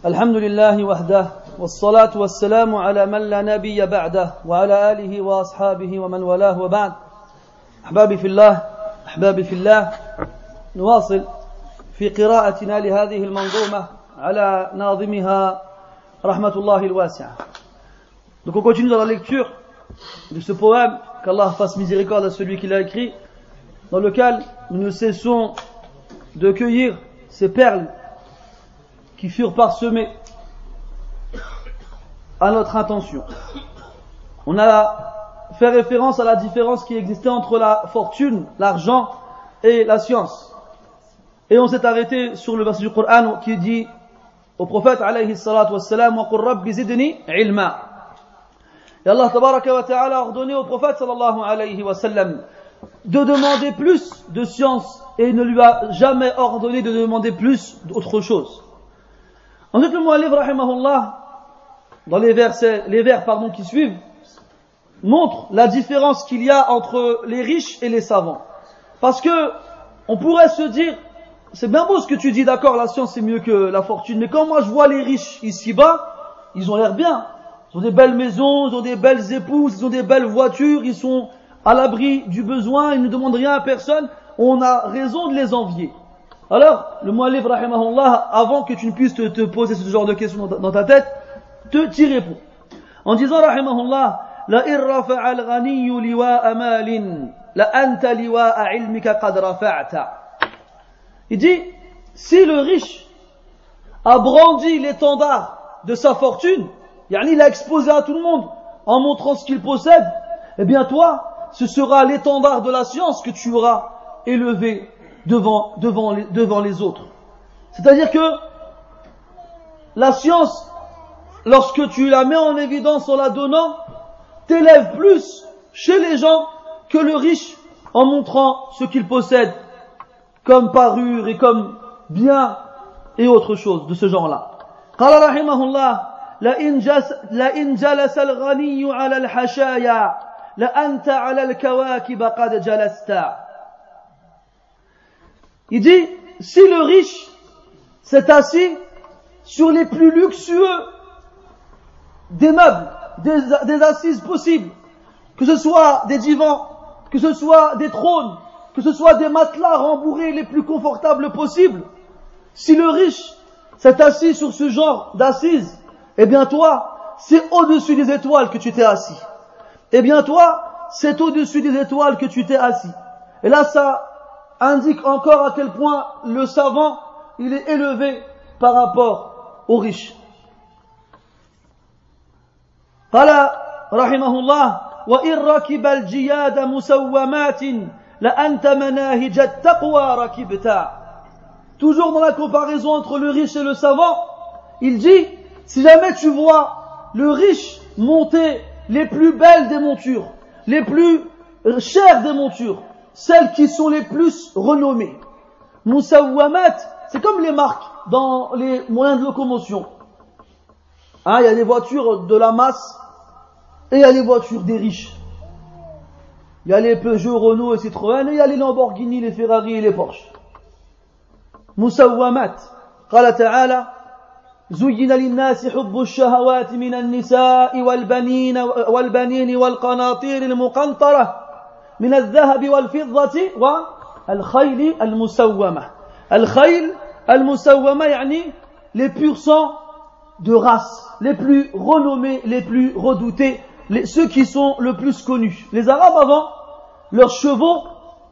الحمد لله وحده والصلاة والسلام على من لا نبي بعده وعلى آله وأصحابه ومن والاه وبعد أحبابي في الله نواصل في قراءتنا لهذه المنظومة على ناظمها رحمة الله الواسعة. Donc on continue dans la lecture de ce poème, qu'Allah fasse miséricorde à celui qui l'a écrit, dans lequel nous ne cessons de cueillir ces perles qui furent parsemées à notre intention. On a fait référence à la différence qui existait entre la fortune, l'argent et la science. Et on s'est arrêté sur le verset du Coran qui dit au prophète alayhi salatu wassalam wa qur rabbi zidni ilma. Et Allah tabaraka wa ta'ala a ordonné au prophète sallallahu alayhi wa sallam de demander plus de science et ne lui a jamais ordonné de demander plus d'autre chose. Ensuite, le mu'allif rahimahullah, dans les vers qui suivent, montre la différence qu'il y a entre les riches et les savants. Parce que on pourrait se dire, c'est bien beau ce que tu dis, d'accord, la science c'est mieux que la fortune, mais quand moi je vois les riches ici-bas, ils ont l'air bien. Ils ont des belles maisons, ils ont des belles épouses, ils ont des belles voitures, ils sont à l'abri du besoin, ils ne demandent rien à personne. On a raison de les envier. Alors, le mu'allif rahimahullah, avant que tu ne puisses te poser ce genre de questions dans ta tête, t'y répond. En disant rahimahullah, la irrafa'a al-ghaniyyu liwa'a malin, la anta liwa'a ilmika qad rafa'ta. Il dit, si le riche a brandi l'étendard de sa fortune, yani il a exposé à tout le monde en montrant ce qu'il possède, eh bien toi, ce sera l'étendard de la science que tu auras élevé devant les autres. C'est-à-dire que la science, lorsque tu la mets en évidence en la donnant, t'élève plus chez les gens que le riche en montrant ce qu'il possède comme parure et comme bien et autre chose de ce genre-là. قال رحمه الله لئن جلس الغني على الحشايا لأنت على الكواكب قد جلست. Il dit, si le riche s'est assis sur les plus luxueux des meubles, des assises possibles, que ce soit des divans, que ce soit des trônes, que ce soit des matelas rembourrés les plus confortables possibles, si le riche s'est assis sur ce genre d'assises, eh bien toi, c'est au-dessus des étoiles que tu t'es assis. Eh bien toi, c'est au-dessus des étoiles que tu t'es assis. Et là, ça indique encore à quel point le savant, il est élevé par rapport aux riches. قال رحمه الله وإن ركب الجياد مسومات لأنت مناهج التقوى ركبتا. Toujours dans la comparaison entre le riche et le savant, il dit, si jamais tu vois le riche monter les plus belles des montures, les plus chères des montures, celles qui sont les plus renommées. Musawwamat, c'est comme les marques dans les moyens de locomotion. Il y a des voitures de la masse et il y a les voitures des riches. Il y a les Peugeot, Renault et Citroën et il y a les Lamborghini, les Ferrari et les Porsche. Musawwamat. قال تعالى زين للناس حب الشهوات من النساء والبنين والقناطير المقنطرة من الذهب والفضة والخيل المسومة. الخيل المسومة يعني les purs sangs de race, les plus renommés, les plus redoutés, ceux qui sont le plus connus. Les Arabes avant, leurs chevaux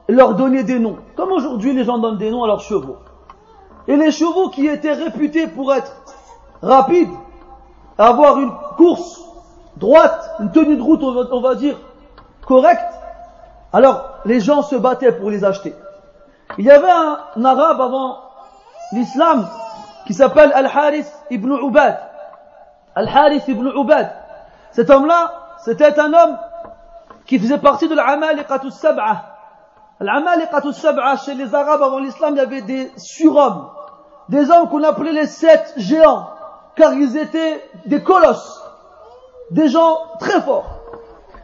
leur donnaient des noms. Comme aujourd'hui les gens donnent des noms à leurs chevaux. Et les chevaux qui étaient réputés pour être rapides, avoir une course droite, une tenue de route on va dire correcte, alors les gens se battaient pour les acheter. Il y avait un arabe avant l'islam qui s'appelle Al-Harith ibn Ubad. Al-Harith ibn Ubad. Cet homme-là, c'était un homme qui faisait partie de l'Amaliqatu Sab'a. L'Amaliqatu Sab'a, chez les Arabes avant l'islam, il y avait des surhommes, des hommes qu'on appelait les 7 géants, car ils étaient des colosses, des gens très forts.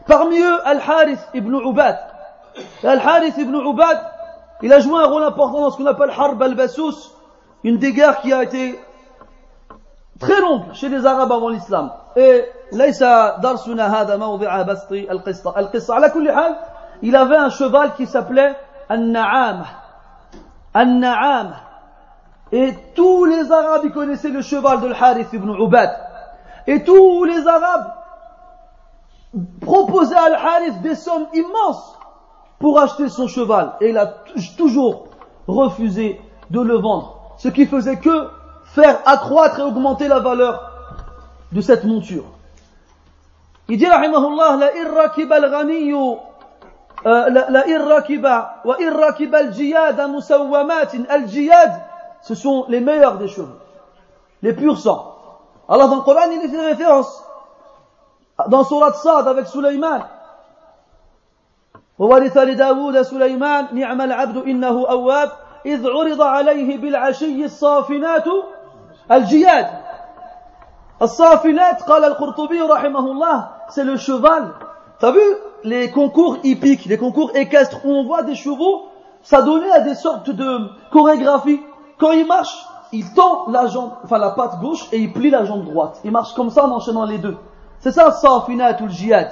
Parmi eux, Al-Harith ibn Ubad. Al-Harith ibn Ubad, il a joué un rôle important dans ce qu'on appelle Harb al-Bassous, une des guerres qui a été très longue chez les Arabes avant l'islam. Et ليس درسنا هذا موضع بسط القصة على كل حال. Il avait un cheval qui s'appelait النعامة. النعامة. Et tous les Arabes ils connaissaient le cheval de Al-Harith ibn Ubad. Et tous les Arabes proposaient à Al-Harith des sommes immenses pour acheter son cheval. Et il a toujours refusé de le vendre. Ce qui faisait que faire accroître et augmenter la valeur de cette monture. Il dit rahimahullah la irrakiba al-ghaniyu la irrakiba wa irrakiba al-jiyad musawwamat al-jiyad, ce sont les meilleurs des chevaux, les purs sang. Allah dans le Coran il fait référence dans Surat Sad avec Sulaiman. وورث لداود سليمان نعم العبد إنه أواب إذ عرض عليه بالعشي الصافنات الجياد. الصافنات قال القرطبي رحمه الله, c'est le cheval. T'as vu les concours hippiques, les concours équestres où on voit des chevaux s'adonner à des sortes de chorégraphies. Quand il marche, il tend la jambe, enfin la patte gauche et il plie la jambe droite. Il marche comme ça en enchaînant les deux. C'est ça الصافنات ou le jiyad.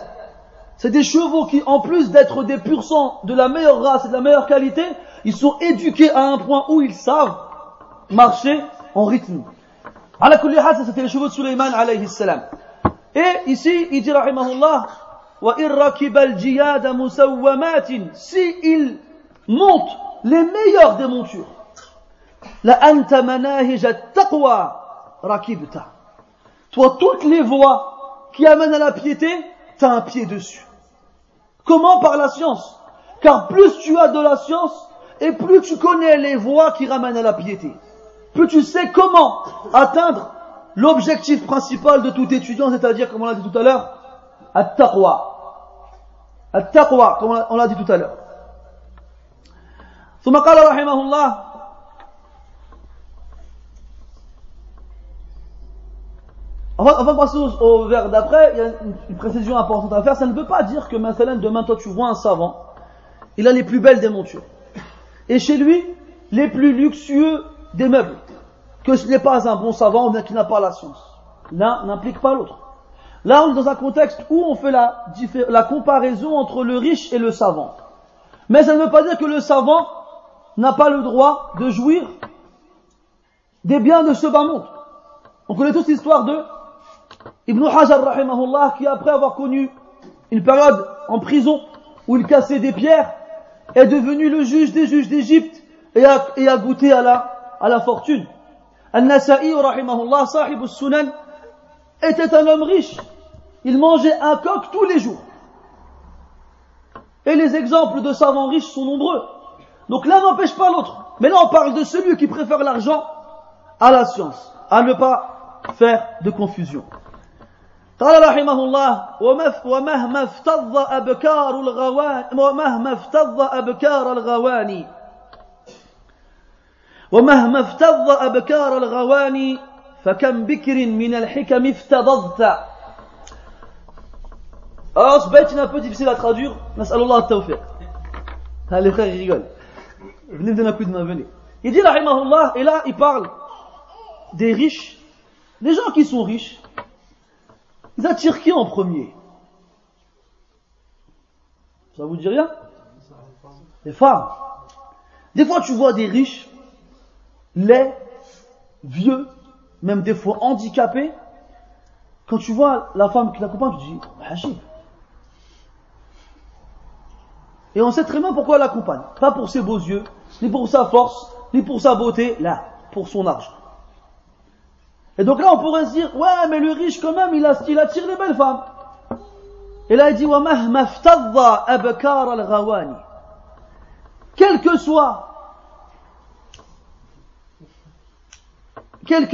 C'est des chevaux qui, en plus d'être des pur sang de la meilleure race et de la meilleure qualité, ils sont éduqués à un point où ils savent marcher en rythme. Ala kulli hal, ça c'était les chevaux de Sulaiman alayhi salam. Et ici, il dit rahimahullah, wa irrakiba al-jiyad musawwamatin, si il monte les meilleurs des montures, la anta manahij at-taqwa rakibta. Toi, toutes les voies qui amènent à la piété, t'as un pied dessus. Comment? Par la science. Car plus tu as de la science, et plus tu connais les voies qui ramènent à la piété, plus tu sais comment atteindre l'objectif principal de tout étudiant, c'est-à-dire, comme on l'a dit tout à l'heure, at-taqwa. At-taqwa, comme on l'a dit tout à l'heure. ثم قال رحمه الله Avant de passer au vers d'après, il y a une précision importante à faire. Ça ne veut pas dire que maintenant, demain, toi, tu vois un savant, il a les plus belles des montures. Et chez lui, les plus luxueux des meubles. Que ce n'est pas un bon savant ou bien qu'il n'a pas la science. L'un n'implique pas l'autre. Là, on est dans un contexte où on fait la comparaison entre le riche et le savant. Mais ça ne veut pas dire que le savant n'a pas le droit de jouir des biens de ce bas monde. On connaît tous l'histoire de Ibn Hajar rahimahullah, qui après avoir connu une période en prison où il cassait des pierres, est devenu le juge des juges d'Égypte et a goûté à la fortune. An-Nasa'i rahimahullah, sahib al-Sunan, était un homme riche. Il mangeait un coq tous les jours. Et les exemples de savants riches sont nombreux. Donc l'un n'empêche pas l'autre. Mais là on parle de celui qui préfère l'argent à la science, à ne pas faire de confusion. قال رحمه الله ومهما افتض أبكار الغواني ومهما افتض أبكار الغواني فكم بكر من الحكم افتضضت. Alors ce bête est un peu difficile à traduire. نسأل الله التوفيق. Les frères ils rigolent. Venez me donner un coup de main, venez. Il dit rahimahullah, et là il parle des riches, des gens qui sont riches. Ils attirent qui en premier? Ça vous dit rien? Les femmes. Des fois tu vois des riches, laids, vieux, même des fois handicapés. Quand tu vois la femme qui l'accompagne, tu te dis Hachib. Et on sait très bien pourquoi elle l'accompagne. Pas pour ses beaux yeux, ni pour sa force, ni pour sa beauté, là, pour son argent. Et donc là on pourrait se dire, ouais mais le riche quand même il attire les belles femmes. Et là il dit, وَمَهْمَا افْتَضَّ أَبْكَارَ الْغَوَانِ. Quelles que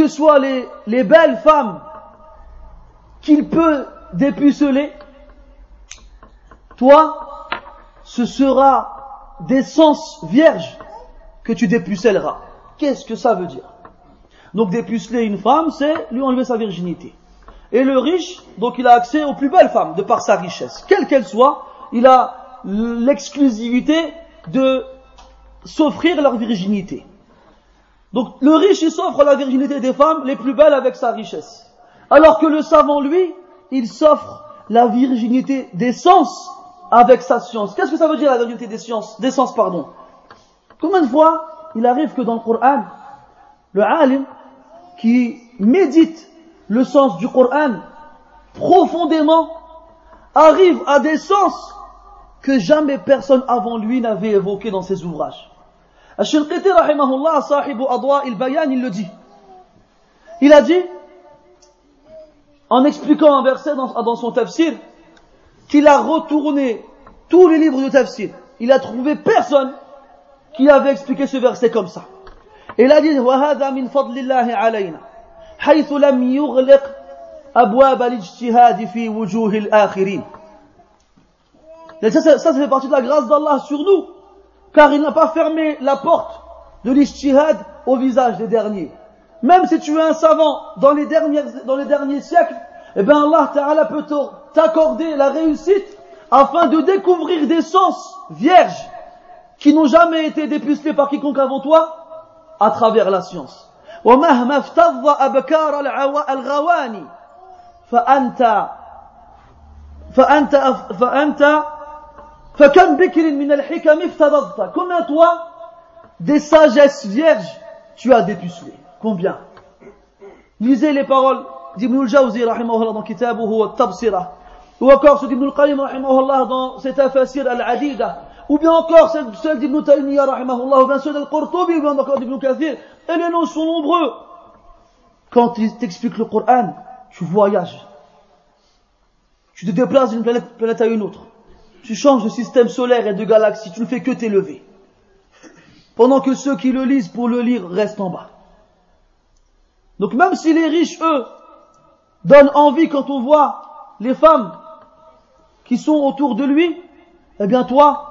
soient les belles femmes qu'il peut dépuceler, toi, ce sera des sens vierges que tu dépucelleras. Qu'est-ce que ça veut dire? Donc dépuceler une femme, c'est lui enlever sa virginité. Et le riche, donc il a accès aux plus belles femmes, de par sa richesse. Quelle qu'elle soit, il a l'exclusivité de s'offrir leur virginité. Donc le riche, il s'offre la virginité des femmes les plus belles avec sa richesse. Alors que le savant, lui, il s'offre la virginité des sens avec sa science. Qu'est-ce que ça veut dire la virginité des sens, pardon? Combien de fois il arrive que dans le Coran, le alim qui médite le sens du Coran profondément arrive à des sens que jamais personne avant lui n'avait évoqué dans ses ouvrages. Al-Shinqiti rahimahullah, sahibu adwa il-bayan, il le dit. Il a dit, en expliquant un verset dans son tafsir, qu'il a retourné tous les livres de tafsir. Il a trouvé personne qui avait expliqué ce verset comme ça. Et il a dit, وَهَذَا مِنْ فَضْلِ اللَّهِ عَلَيْنَا حَيْثُ لَمْ يُغْلِقْ أَبْوَابَ الْاجْتِهَادِ فِي وُجُوهِ الْآخِرِينَ. Ça fait partie de la grâce d'Allah sur nous, car il n'a pas fermé la porte de l'ijtihad au visage des derniers. Même si tu es un savant dans les derniers siècles, eh bien Allah Ta'ala peut t'accorder la réussite afin de découvrir des sens vierges qui n'ont jamais été dépucelés par quiconque avant toi à travers la science. وَمَهْمَا افْتَضَّ أَبْكَارَ الْغَوَانِ فَكَمْ بِكْرٍ مِنَ الْحِكَمِ افْتَضَضْتَ. Combien toi, des sagesses vierges, tu as dépucelé? Combien? Lisez les paroles d'Ibn al-Jawzi rahimahullah dans Kitabuhu al-Tabsira, ou encore ceux d'Ibn al-Qayyim rahimahullah dans ses tafasir al-Adida, ou bien encore celle d'Ibn Taymiyyah rahimahullah, ou bien celle d'Al-Qurtubi, ou bien encore d'Ibn Kathir, et les noms sont nombreux. Quand ils t'expliquent le Coran, tu voyages. Tu te déplaces d'une planète à une autre. Tu changes de système solaire et de galaxie, tu ne fais que t'élever. Pendant que ceux qui le lisent pour le lire restent en bas. Donc même si les riches, eux, donnent envie quand on voit les femmes qui sont autour de lui, eh bien toi,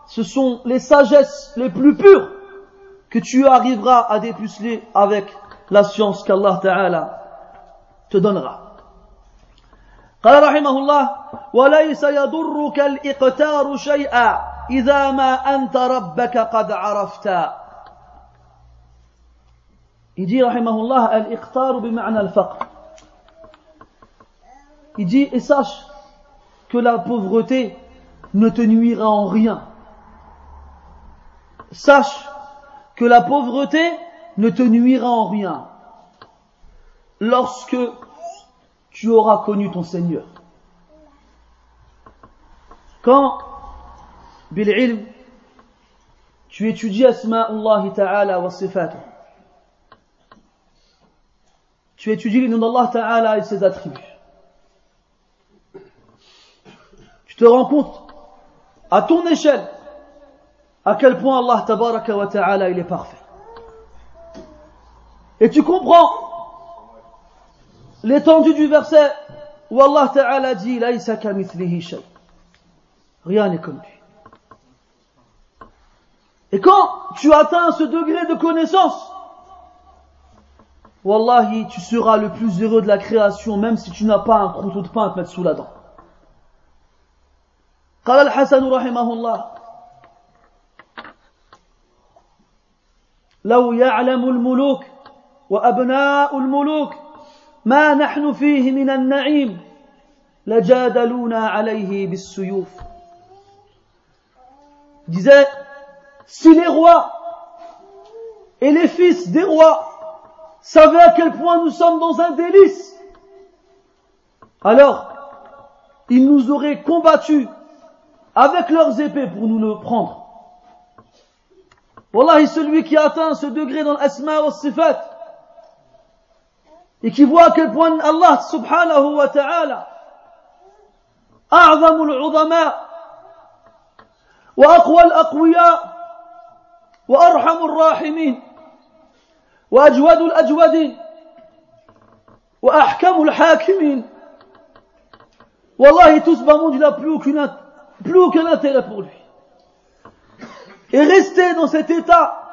ce sont les sagesses les plus pures que tu arriveras à dépuceler avec la science qu'Allah Ta'ala te donnera. قال رحمه الله وليس يضرك الإقتار شيئا إذا ما أنت ربك قد عرفت. Il dit rahimahullah al-iqtar bima'na al-faqr. Il dit et sache que la pauvreté ne te nuira en rien. Sache que la pauvreté ne te nuira en rien lorsque tu auras connu ton Seigneur. Quand bil ilm tu étudies asma'ullah ta'ala wa sifatuh, tu étudies les noms d'Allah Ta'ala et ses attributs, tu te rends compte à ton échelle à quel point Allah Tabaraka wa Ta'ala il est parfait. Et tu comprends l'étendue du verset où Allah Ta'ala dit Laïsa kamithlihi shay. Rien n'est comme lui. Et quand tu atteins ce degré de connaissance, Wallahi, tu seras le plus heureux de la création, même si tu n'as pas un croûteau de pain à te mettre sous la dent. قال الحسن رحمه الله لو يعلم الملوك وأبناء الملوك ما نحن فيه من النعيم لجادلونا عليه بالسيوف. Il disait, si les rois et les fils des rois savaient à quel point nous sommes dans un délice, alors ils nous auraient combattus avec leurs épées pour nous le prendre. Wallahi, celui qui atteint ce degré dans l'asma wa sifat et qui voit à quel point Allah subhanahu wa ta'ala a'zamu al-'udama wa aqwa al-aqwiya wa arhamu al-rahimin wa ajwadu al-ajwadin wa ahkamu al-hakimin. Wallahi, tout ce bas monde, il n'a plus aucun intérêt pour lui. Et rester dans cet état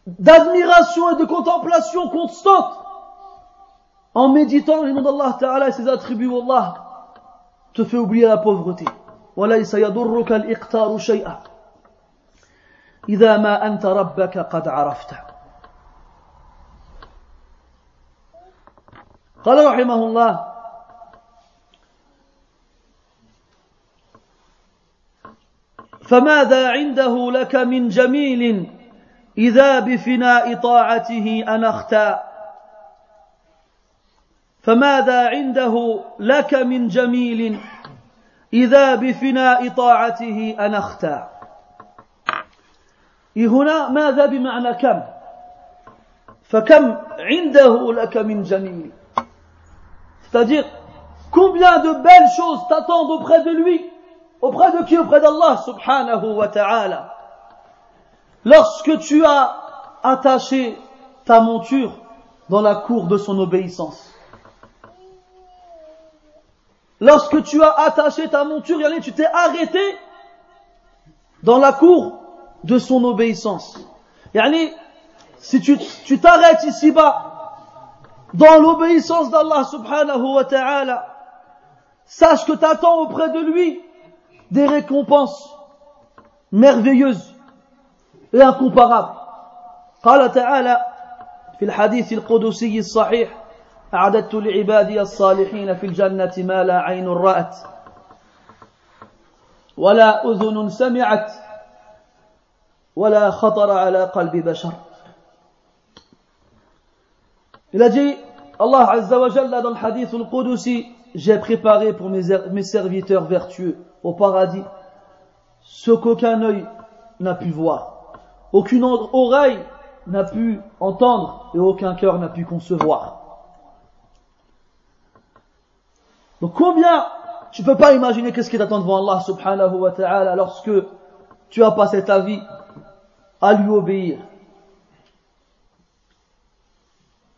d'admiration et de contemplation constante en méditant les noms d'Allah Ta'ala et ses attributs, Wallah, te fait oublier la pauvreté. وَلَيْسَ يَضُرُّكَ الْإِقْتَارُ شَيْئًا إذا ما أنت ربك قد عرفت. قال رحمه الله: فماذا عنده لك من جميل إذا بفناء طاعته أنختا. فماذا عنده لك من جميل إذا بفناء طاعته أنختا. هنا ماذا بمعنى كم. فكم عنده لك من جميل, c'est-à-dire combien de belles choses t'attendent auprès de lui. Auprès de qui? Auprès d'Allah subhanahu wa ta'ala. Lorsque tu as attaché ta monture dans la cour de son obéissance. Lorsque tu as attaché ta monture, tu t'es arrêté dans la cour de son obéissance. Si tu t'arrêtes ici-bas dans l'obéissance d'Allah subhanahu wa ta'ala, sache que t'attends auprès de lui des récompenses merveilleuses et incomparables. قال تعالى في الحديث القدسي الصحيح: أعددت لعبادي الصالحين في الجنة ما لا عين رأت ولا أذن سمعت ولا خطر على قلب بشر. Il a dit, Allah Azza wa Jalla dans le hadith al-Qudusi: j'ai préparé pour mes serviteurs vertueux au paradis ce qu'aucun œil n'a pu voir, aucune oreille n'a pu entendre et aucun cœur n'a pu concevoir. Donc combien, tu peux pas imaginer qu'est-ce qui t'attend devant Allah subhanahu wa ta'ala lorsque tu as passé ta vie à lui obéir.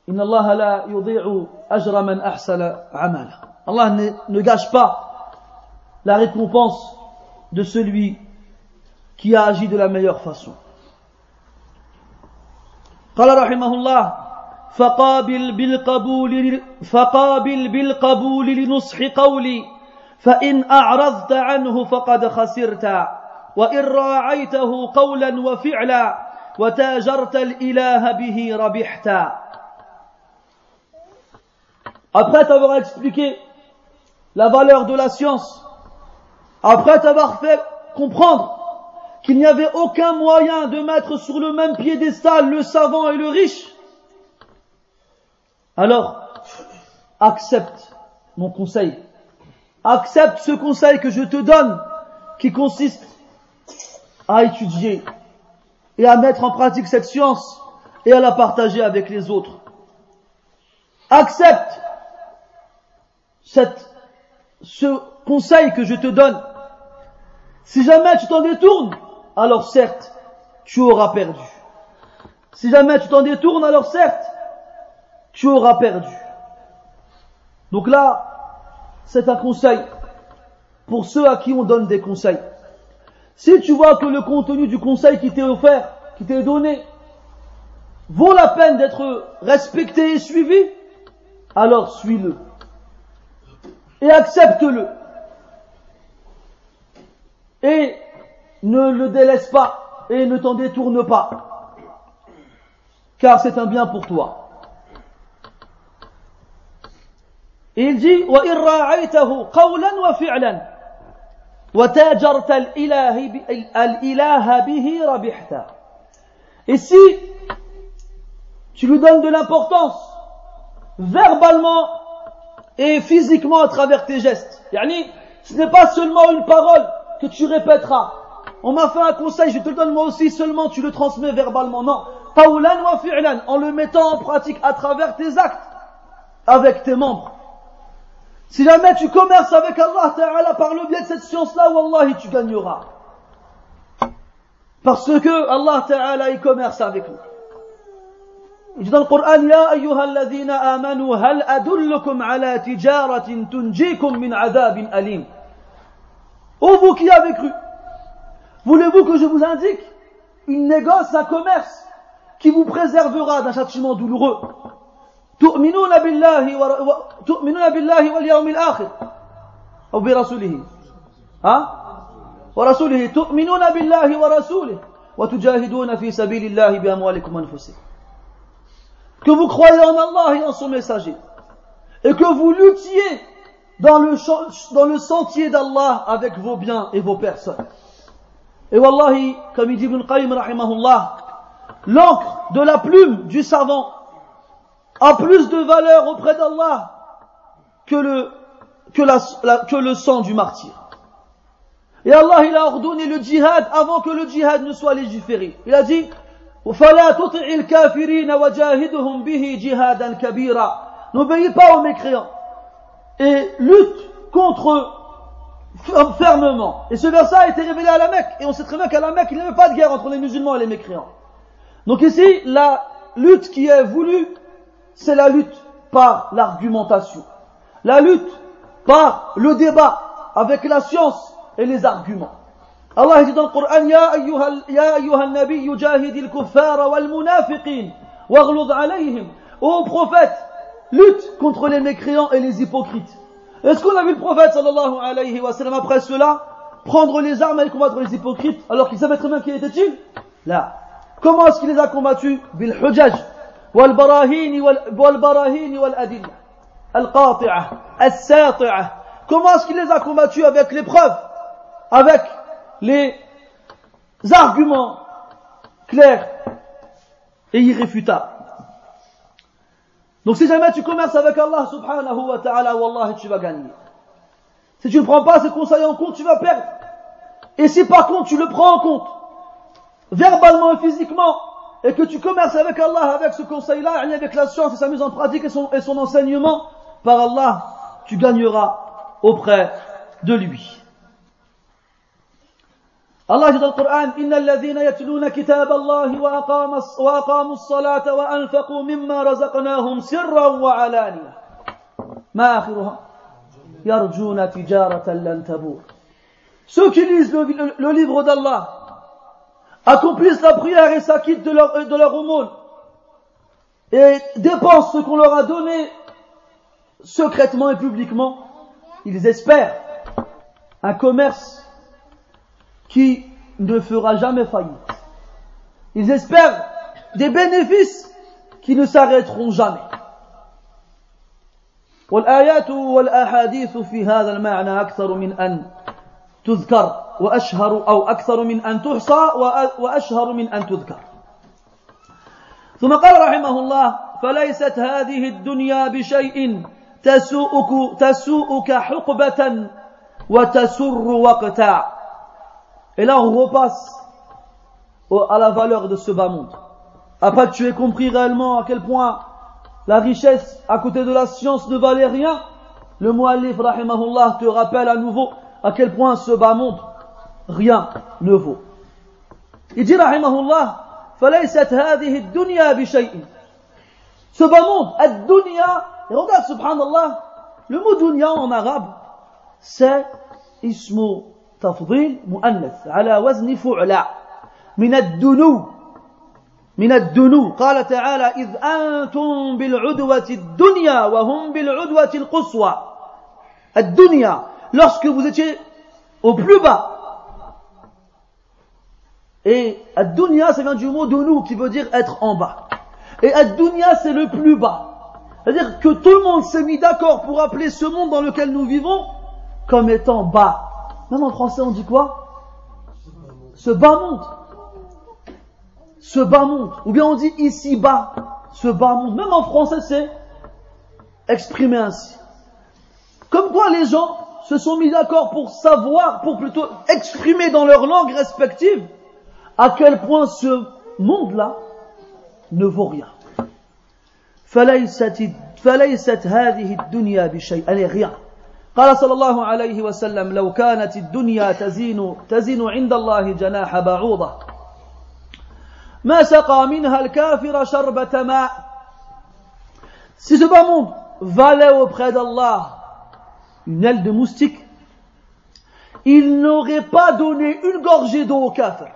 Inna Allah la yudhi'u ajra man ahsana amala. Allah ne gâche pas la récompense de celui qui a agi de la meilleure façon. قال رحمه الله: فقابل بالقبول لنصح قولي فإن أعرضت عنه فقد خسرت وإن راعيته قولا وفعلا وتاجرت الإله به ربحت. Après t'avoir expliqué la valeur de la science, après t'avoir fait comprendre qu'il n'y avait aucun moyen de mettre sur le même piédestal le savant et le riche, alors accepte mon conseil. Accepte ce conseil que je te donne, qui consiste à étudier et à mettre en pratique cette science et à la partager avec les autres. Accepte ce conseil que je te donne. Si jamais tu t'en détournes, alors certes, tu auras perdu. Si jamais tu t'en détournes, alors certes, tu auras perdu. Donc là, c'est un conseil pour ceux à qui on donne des conseils. Si tu vois que le contenu du conseil qui t'est offert, qui t'est donné, vaut la peine d'être respecté et suivi, alors suis-le. Et accepte-le. Et ne le délaisse pas et ne t'en détourne pas, car c'est un bien pour toi. Et il dit: وَإِنْ رَاعَيْتَهُ قَوْلًا وَفِعْلًا وَتَاجَرْتَ الْإِلَهَ بِهِ رَبِحْتَ. Et si tu lui donnes de l'importance verbalement et physiquement à travers tes gestes, ce n'est pas seulement une parole que tu répéteras. On m'a fait un conseil, je te le donne moi aussi, seulement tu le transmets verbalement. Non. Qawlan wa fi'lan, en le mettant en pratique à travers tes actes, avec tes membres. Si jamais tu commerces avec Allah Ta'ala par le biais de cette science-là, wallahi, tu gagneras. Parce que Allah Ta'ala, il commerce avec nous. Il dit dans le Coran: Ya ayyuhalladhina amanu hal adullukum ala tijaratin tunjikum min adhabin alim. Ô vous qui avez cru, voulez-vous que je vous indique une négoce, un commerce qui vous préservera d'un châtiment douloureux? تؤمنون بالله واليوم الآخر أو برسوله ورسوله تؤمنون بالله ورسوله وتجاهدون في سبيل الله بأموالكم وأنفسكم. Que vous croyez en Allah et en son messager, et que vous luttiez dans le sentier d'Allah avec vos biens et vos personnes. Et wallahi, comme il dit Ibn Qayyim rahimahullah, l'encre de la plume du savant a plus de valeur auprès d'Allah que le sang du martyr. Et Allah, il a ordonné le djihad avant que le djihad ne soit légiféré. Il a dit فَلَا تُطِعِ الْكَافِرِينَ وَجَاهِدْهُمْ بِهِ جِهَادًا كَبِيرًا. N'obéis pas aux mécréants et lutte contre eux fermement. Et ce verset a été révélé à la Mecque. Et on sait très bien qu'à la Mecque, il n'y avait pas de guerre entre les musulmans et les mécréants. Donc ici, la lutte qui est voulue, c'est la lutte par l'argumentation. La lutte par le débat avec la science et les arguments. Allah dit dans le Coran, Ya ayyuhal nabiyyu jahidil kuffara wal munafiqin waghlud alayhim. Ô prophète, lutte contre les mécréants et les hypocrites. Est-ce qu'on a vu le prophète sallallahu alayhi wa sallam après cela prendre les armes et combattre les hypocrites alors qu'il savait très bien qui était-il? Là. Comment est-ce qu'il les a combattus? Bil hujaj wal barahini wal adilla al qati'ah al sati'ah. Comment est-ce qu'il les a combattus? Avec les preuves, avec les arguments clairs et irréfutables. Donc si jamais tu commerces avec Allah subhanahu wa ta'ala, wallahi tu vas gagner. Si tu ne prends pas ces conseils en compte, tu vas perdre. Et si par contre tu le prends en compte, verbalement et physiquement, et que tu commerces avec Allah, avec ce conseil-là, avec la science et sa mise en pratique et son enseignement, par Allah, tu gagneras auprès de lui. Allah dit dans le Coran, إن الذين يتلون كتاب الله وأقاموا الصلاة وأنفقوا مما رزقناهم سرا وعلانية ما آخرها يرجون تجارة لن تبور. Ceux qui lisent le livre d'Allah, accomplissent la prière et s'acquittent de leur aumône et dépensent ce qu'on leur a donné secrètement et publiquement, ils espèrent un commerce qui ne fera jamais faillite. Ils espèrent des bénéfices qui ne s'arrêteront jamais. والآيات والأحاديث في هذا المعنى أكثر من أن تذكر وأشهر أو أكثر من أن تحصى وأشهر من أن تذكر. ثم قال رحمه الله فليست هذه الدنيا بشيء تسوءك حقبة وتسر وقتا. Et là, on repasse à la valeur de ce bas monde. Après que tu aies compris réellement à quel point la richesse à côté de la science ne valait rien, le mu'allif, rahimahullah, te rappelle à nouveau à quel point ce bas monde, rien ne vaut. Il dit, rahimahullah, فَلَيْسَتْ هَذِهِ الدُّنْيَا بِشَيْءٍ. Ce bas monde, ad-dunya, et regarde, subhanallah, le mot dunya en arabe, c'est ismu تفضيل مؤنث على وزن فعلى من الدنو قال تعالى إذ أنتم بالعدوة الدنيا وهم بالعدوة القصوى. الدنيا, lorsque vous étiez au plus bas. Et ad-dunya, ça vient du mot dunu qui veut dire être en bas. Et ad-dunya, c'est le plus bas. C'est-à-dire que tout le monde s'est mis d'accord pour appeler ce monde dans lequel nous vivons comme étant bas. Même en français, on dit quoi? Ce bas monde. Ce bas monde. Ou bien on dit ici bas. Ce bas monde. Même en français, c'est exprimé ainsi. Comme quoi les gens se sont mis d'accord pour savoir, pour plutôt exprimer dans leur langue respective à quel point ce monde-là ne vaut rien. فليست هذه الدنيا بشيء. Elle est rien. قال صلى الله عليه وسلم لو كانت الدنيا تزن عند الله جناح بعوضة ما سقى منها الكافر شربة ماء. Si ce bas monde valait auprès d'Allah une aile de moustique, il n'aurait pas donné une gorgée d'eau au kafir.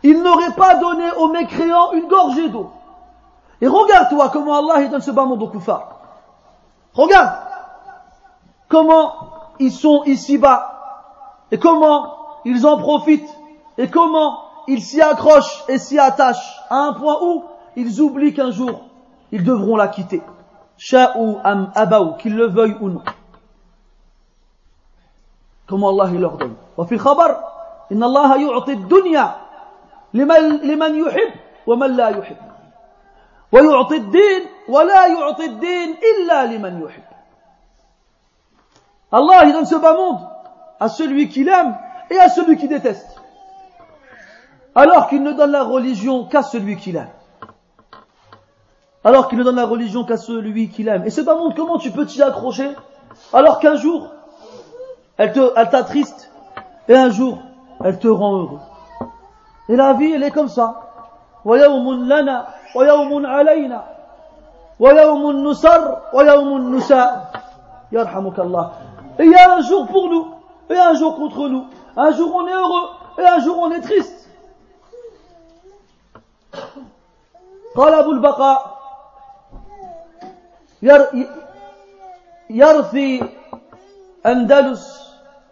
Il n'aurait pas donné aux mécréants une gorgée d'eau. Et regarde-toi comment Allah il donne ce bas monde aux kuffars. Regarde comment ils sont ici-bas et comment ils en profitent et comment ils s'y accrochent et s'y attachent à un point où ils oublient qu'un jour ils devront la quitter. Sha'u am abaou, qu'ils le veuillent ou non. Comment Allah il leur donne. وفي الخبر إن الله يعطي الدنيا لمن يحب ومن لا يحب ويعطي الدين ولا يعطي الدين إلا لمن يحب. Allah il donne ce bas monde à celui qu'il aime et à celui qui déteste, alors qu'il ne donne la religion qu'à celui qu'il aime. Alors qu'il ne donne la religion qu'à celui qu'il aime. Et ce bas monde, comment tu peux t'y accrocher alors qu'un jour elle t'attriste et un jour elle te rend heureux. Et la vie elle est comme ça. وَيَوْمٌ لَنَا وَيَوْمٌ عَلَيْنَا وَيَوْمٌ نُصَرْ وَيَوْمٌ نُسَاء يَرْحَمُكَ اللَّهُ. Et il y a un jour pour nous et un jour contre nous. Un jour on est heureux et un jour on est triste. قال أبو البقاء يرثي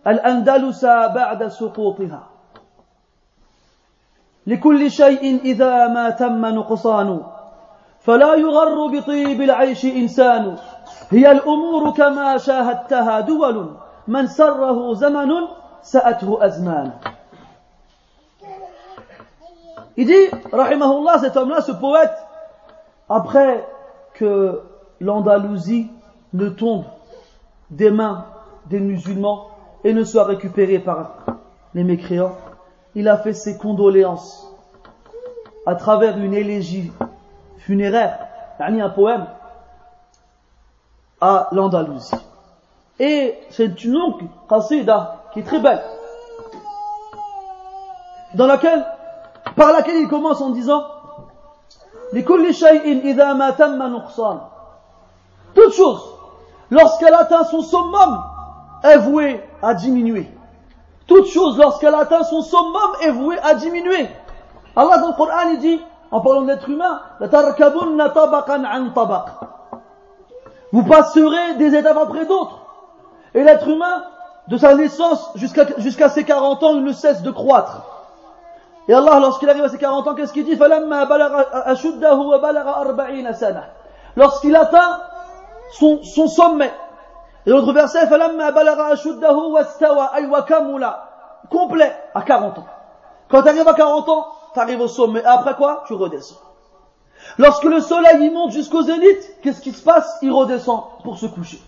الأندلس بعد سقوطها لكل شيء إذا ما تم نقصان فلا يغر بطيب العيش إنسان هي الأمور كما شاهدتها دول من سره زمن سأته أزمان. Il dit, rahimahullah, cet homme-là, ce poète, après que l'Andalousie ne tombe des mains des musulmans et ne soit récupérée par les mécréants, il a fait ses condoléances à travers une élégie funéraire, un poème, à l'Andalousie. Et c'est une longue qasida qui est très belle, par laquelle il commence en disant لِكُلِّ شَيْءٍ إِذَا مَا تَمَّ نُقْصَانٌ. Toute chose, lorsqu'elle atteint son summum, est vouée à diminuer. Toute chose, lorsqu'elle atteint son summum, est vouée à diminuer. Allah dans le Coran, il dit, en parlant de l'être humain, لَتَرْكَبُنَّ طَبَقًا عَنْ طَبَقٍ. Vous passerez des étapes après d'autres. Et l'être humain, de sa naissance jusqu'à ses 40 ans, il ne cesse de croître. Et Allah, lorsqu'il arrive à ses 40 ans, qu'est-ce qu'il dit? Lorsqu'il atteint son sommet. Et l'autre verset, complet, à 40 ans. Quand tu arrives à 40 ans, tu arrives au sommet. Et après quoi? Tu redescends. Lorsque le soleil il monte jusqu'au zénith, qu'est-ce qui se passe? Il redescend pour se coucher.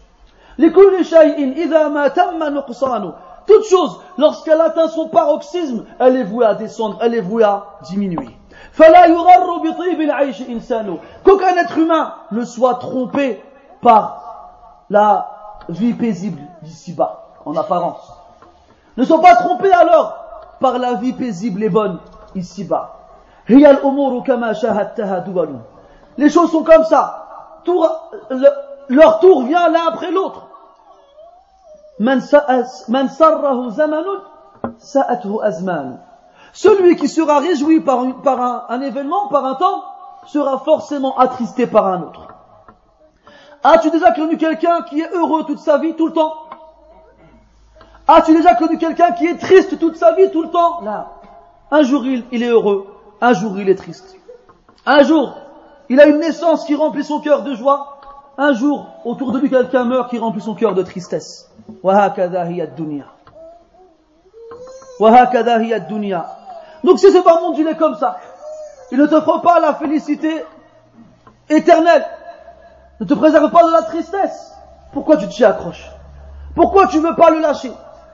Toute chose, lorsqu'elle atteint son paroxysme, elle est vouée à descendre, elle est vouée à diminuer. Qu'aucun être humain ne soit trompé par la vie paisible d'ici-bas, en apparence. Ne sois pas trompé alors par la vie paisible et bonne ici-bas. Les choses sont comme ça. Leur tour vient l'un après l'autre. Celui qui sera réjoui par un événement, par un temps, sera forcément attristé par un autre. As-tu déjà connu quelqu'un qui est heureux toute sa vie, tout le temps? As-tu déjà connu quelqu'un qui est triste toute sa vie, tout le temps? Là. Un jour il est heureux, un jour il est triste. Un jour, il a une naissance qui remplit son cœur de joie. Un jour, autour de lui, quelqu'un meurt qui remplit son cœur de tristesse. Donc si ce bas monde il est comme ça, il ne t'offre pas la félicité éternelle, ne te préserve pas de la tristesse, pourquoi tu t'y accroches? Pourquoi tu ne veux pas le lâcher?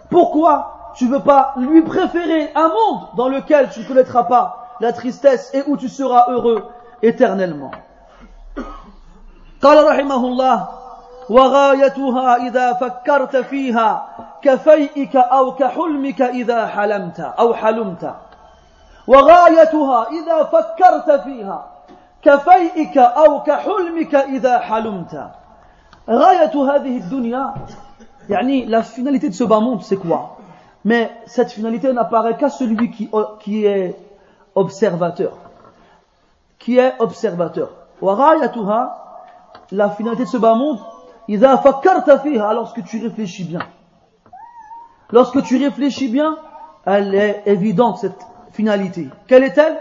Pourquoi tu ne veux pas lui préférer un monde dans lequel tu ne connaîtras pas la tristesse et où tu seras heureux éternellement? قال رحمه الله وغايتها إذا فكرت فيها كفيئك أو كحلمك إذا حلمت أو حلمت وغايتها إذا فكرت فيها كفيئك أو كحلمك إذا حلمت. غاية هذه الدنيا يعني la finalité de ce bas monde c'est quoi? Mais cette finalité n'apparaît qu'à celui qui est observateur. Qui est observateur. وغايتها, la finalité de ce bas monde, إذا فكرت فيها, lorsque tu réfléchis bien. Lorsque tu réfléchis bien, elle est évidente finalité. Quelle est-elle?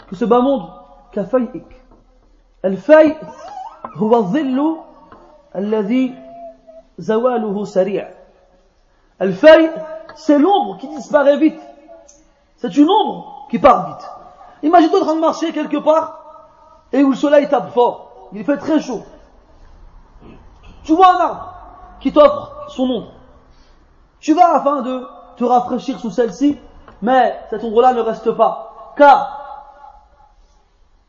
Que ce bas monde, كفيئك. الفيء هو الظل الذي زواله سريع. الفيء, c'est l'ombre qui disparaît vite. C'est une ombre qui part vite. Imagine-toi en train de marcher quelque part et où le soleil tape fort. Il fait très chaud. Tu vois un arbre qui t'offre son ombre. Tu vas afin de te rafraîchir sous celle-ci, mais cette ombre-là ne reste pas. Car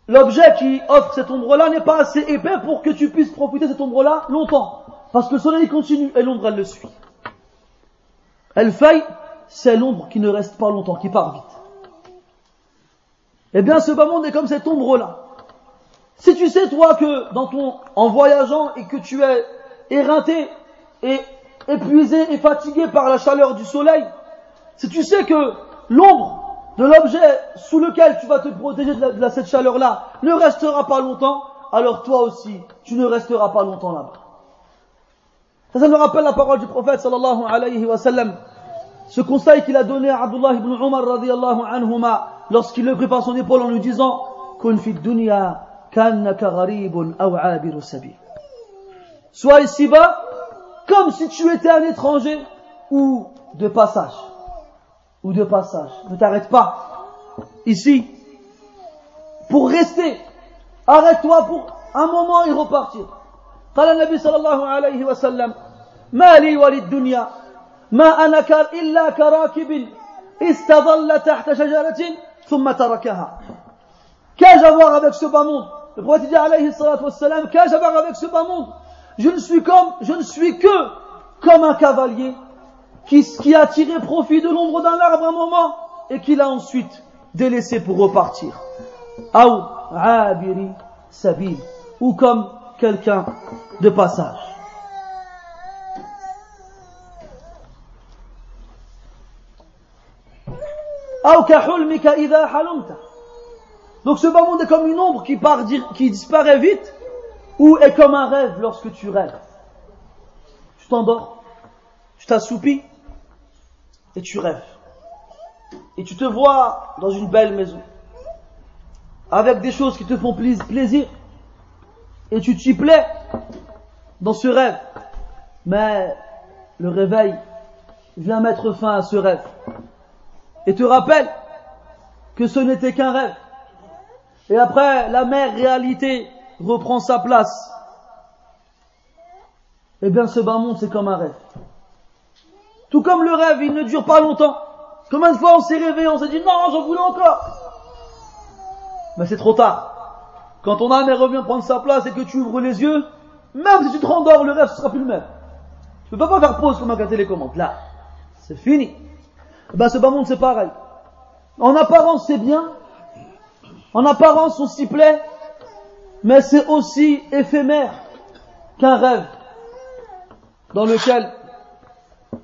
l'objet qui offre cette ombre-là n'est pas assez épais pour que tu puisses profiter de cette ombre-là longtemps. Parce que le soleil continue et l'ombre elle le suit. Al-Fay, c'est l'ombre qui ne reste pas longtemps, qui part vite. Eh bien, ce bas monde est comme cette ombre-là. Si tu sais, toi, que en voyageant et que tu es éreinté et épuisé et fatigué par la chaleur du soleil, si tu sais que l'ombre de l'objet sous lequel tu vas te protéger de cette chaleur-là ne restera pas longtemps, alors toi aussi, tu ne resteras pas longtemps là-bas. Ça me rappelle la parole du prophète sallallahu alayhi wa sallam, ce conseil qu'il a donné à Abdullah ibn Umar radiyallahu anhuma lorsqu'il le prit par son épaule en lui disant Kun fi dunya kannaka gharibun aw abiru sabil. Sois ici-bas comme si tu étais un étranger ou de passage. Ne t'arrête pas ici pour rester. Arrête-toi pour un moment et repartir. قال النبي صلى الله عليه وسلم ما لي وللدنيا ما أنا إلا كراكب استظل تحت شجرة ثم تركها. Qu'ai-je à voir avec ce bas monde? Le prophète dit alayhi salatu wassalam, qu'ai-je à voir avec ce bas monde? Je ne suis que comme un cavalier qui a tiré profit de l'ombre d'un arbre un moment et qui l'a ensuite délaissé pour repartir. Aou abiri sabil, ou comme quelqu'un de passage. Donc ce bas monde est comme une ombre qui disparaît vite, ou est comme un rêve lorsque tu rêves. Tu t'endors, tu t'assoupis et tu rêves. Et tu te vois dans une belle maison, avec des choses qui te font plaisir, et tu t'y plais dans ce rêve. Mais le réveil vient mettre fin à ce rêve et te rappelle que ce n'était qu'un rêve. Et après, la mère réalité reprend sa place. Eh bien, ce bas monde, c'est comme un rêve. Tout comme le rêve, il ne dure pas longtemps. Combien de fois on s'est réveillé, on s'est dit non, j'en voulais encore. Mais c'est trop tard. Quand ton âme revient prendre sa place et que tu ouvres les yeux, même si tu te rendors, le rêve ne sera plus le même. Tu ne peux pas faire pause comme un télécommande. Là, c'est fini. Ben, ce bas monde, c'est pareil. En apparence, c'est bien. En apparence, on s'y plaît. Mais c'est aussi éphémère qu'un rêve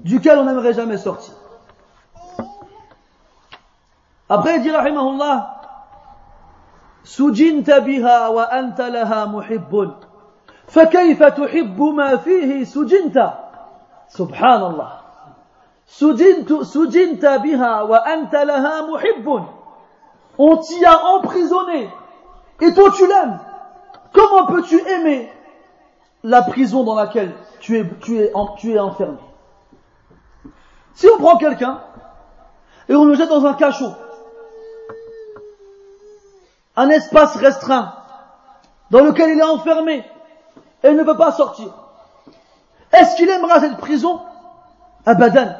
duquel on n'aimerait jamais sortir. Après, il dit, rahimahullah, سجنت بها وأنت لها محب فكيف تحب ما فيه سجنت سبحان الله سجنت بها وأنت لها محب. On t'y a emprisonné et toi tu l'aimes. Comment peux-tu aimer la prison dans laquelle tu es enfermé? Si on prend quelqu'un et on le jette dans un cachot, un espace restreint dans lequel il est enfermé et il ne peut pas sortir, est-ce qu'il aimera cette prison? Abadan.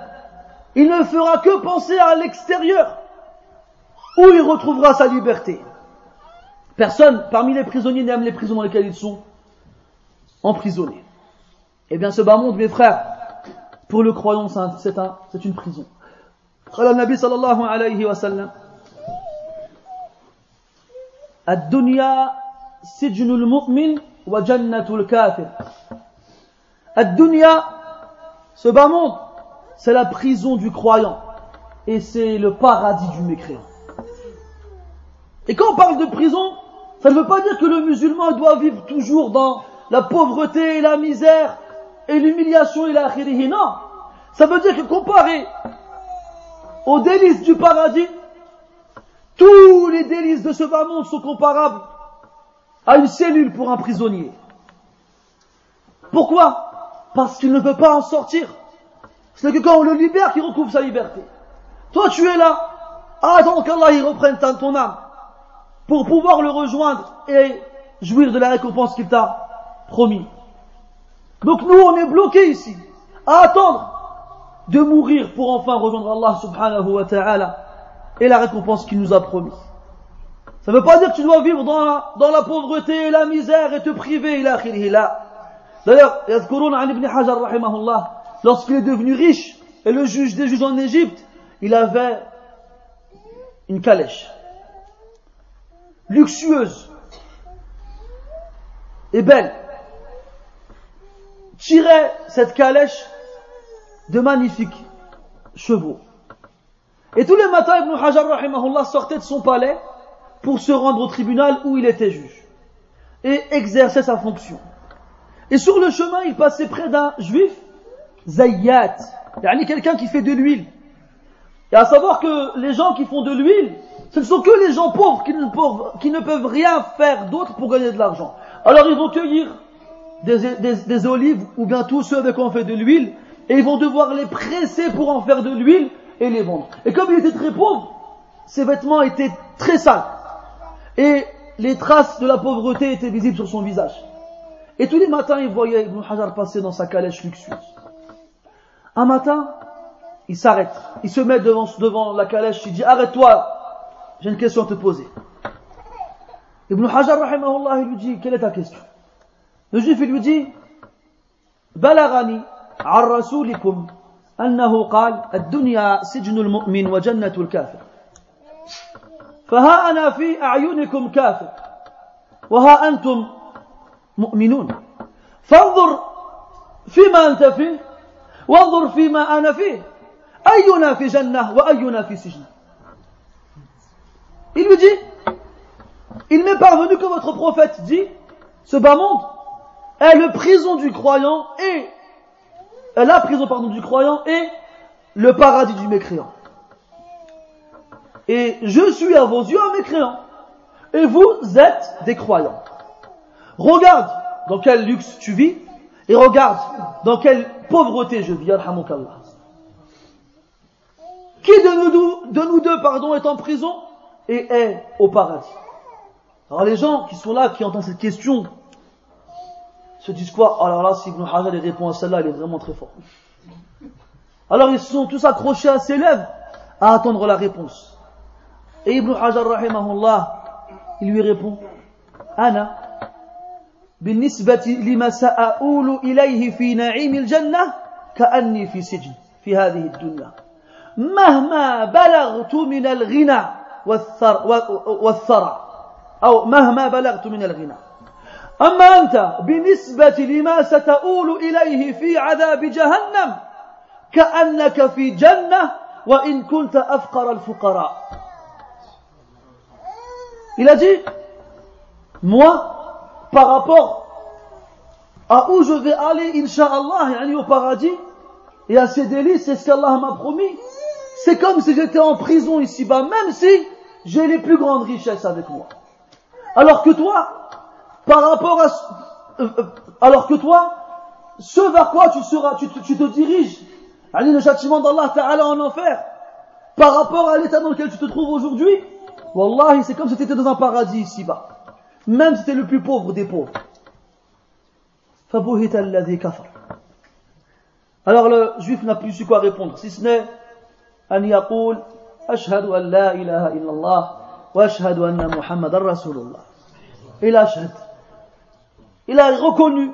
Il ne fera que penser à l'extérieur où il retrouvera sa liberté. Personne parmi les prisonniers n'aime les prisons dans lesquelles ils sont emprisonnés. Eh bien, ce bas monde, mes frères, pour le croyant, c'est une prison. قال النبي صلى الله عليه وسلم الدنيا سجن المؤمن وجنة الكافر. الدنيا, ce bas monde, c'est la prison du croyant et c'est le paradis du mécréant. Et quand on parle de prison, ça ne veut pas dire que le musulman doit vivre toujours dans la pauvreté et la misère et l'humiliation et la khirihi. Non, ça veut dire que comparé aux délices du paradis, tous les délices de ce bas monde sont comparables à une cellule pour un prisonnier. Pourquoi? Parce qu'il ne peut pas en sortir. Ce n'est que quand on le libère qu'il recouvre sa liberté. Toi, tu es là, à attendre qu'Allah y reprenne ton âme, pour pouvoir le rejoindre et jouir de la récompense qu'il t'a promis. Donc nous, on est bloqués ici, à attendre de mourir pour enfin rejoindre Allah subhanahu wa ta'ala et la récompense qu'il nous a promis. Ça ne veut pas dire que tu dois vivre dans la pauvreté et la misère et te priver, ila akhirih, la. D'ailleurs, yazkurun an Ibn Hajar rahimahullah, lorsqu'il est devenu riche et le juge des juges en Égypte, il avait une calèche luxueuse et belle. Tirait cette calèche de magnifiques chevaux. Et tous les matins, Ibn Hajar rahimahullah sortait de son palais pour se rendre au tribunal où il était juge et exerçait sa fonction. Et sur le chemin, il passait près d'un juif, zayyat, yani quelqu'un qui fait de l'huile. Et à savoir que les gens qui font de l'huile, ce ne sont que les gens pauvres qui ne peuvent rien faire d'autre pour gagner de l'argent. Alors ils vont cueillir des olives ou bien tous ceux avec quoi on fait de l'huile et ils vont devoir les presser pour en faire de l'huile et les vendre. Et comme il était très pauvre, ses vêtements étaient très sales et les traces de la pauvreté étaient visibles sur son visage. Et tous les matins, il voyait Ibn Hajar passer dans sa calèche luxueuse. Un matin, il s'arrête, il se met devant la calèche, il dit: arrête-toi, j'ai une question à te poser. Ibn Hajar rahimahullah, il lui dit: quelle est ta question? Le juif, il lui dit: balagani an rasulikum annahu qal ad-dunya sijnul mu'min wa jannatul kafir. فها أنا في أعينكم كافر وها أنتم مؤمنون فانظر فيما أنت فيه وانظر فيما أنا فيه أينا في جنة وأينا في سجن. Il lui dit: il m'est parvenu que votre prophète dit, ce bas monde est le prison du croyant et la prison du croyant et le paradis du mécréant. Et je suis à vos yeux un mécréant et vous êtes des croyants. Regarde dans quel luxe tu vis et regarde dans quelle pauvreté je vis. Yarhamukallah. Qui de nous deux est en prison et est au paradis? Alors les gens qui sont là, qui entendent cette question, se disent quoi? Alors là, si Ibn Hajar répond à celle-là, il est vraiment très fort. Alors ils se sont tous accrochés à ses lèvres à attendre la réponse. Et Ibn Hajar rahimahullah, il lui répond: Ana بالنسبة لما سأقول إليه في نعيم الجنة كأني في سجن في هذه الدنيا مهما بلغت من الغنى والثرى أو مهما بلغت من الغنى. أما أنت بالنسبة لما ستقول إليه في عذاب جهنم كأنك في جنة وإن كنت أفقر الفقراء. Il a dit: moi, par rapport à où je vais aller, Inch'Allah, au paradis, et à ces délices, c'est ce qu'Allah m'a promis, c'est comme si j'étais en prison ici-bas, même si j'ai les plus grandes richesses avec moi. Alors que toi, ce vers quoi tu te diriges, le châtiment d'Allah Ta'ala en enfer, par rapport à l'état dans lequel tu te trouves aujourd'hui, Wallahi, c'est comme si tu étais dans un paradis ici-bas. Même si tu es le plus pauvre des pauvres. فَبُهِتَ الَّذِي كَفَرَ. Alors le juif n'a plus su quoi répondre, si ce n'est أن يقول أشهد أن لا إله إلا الله وأشهد أن محمد رسول الله. Il ashhad. Il a reconnu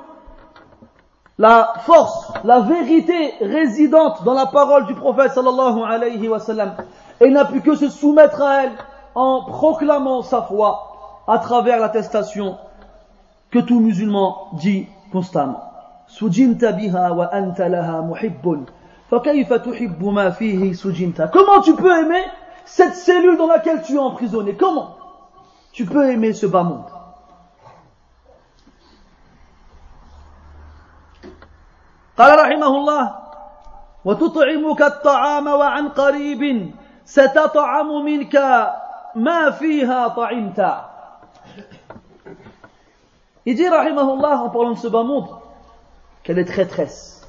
la force, la vérité résidente dans la parole du prophète sallallahu alayhi wa sallam. Et il n'a pu que se soumettre à elle en proclamant sa foi à travers l'attestation que tout musulman dit constamment. Sujinta biha wa anta laha muhibbun fa kayfa tuhibbu ma fihi sujinta. Comment tu peux aimer cette cellule dans laquelle tu es emprisonné? Comment tu peux aimer ce bas monde? قال رحمه الله وتطعمك الطعام وعن قريب ستطعم منك ما فيها طعمت. Il dit, rahimahullah, en parlant de ce bas monde, qu'elle est traîtresse.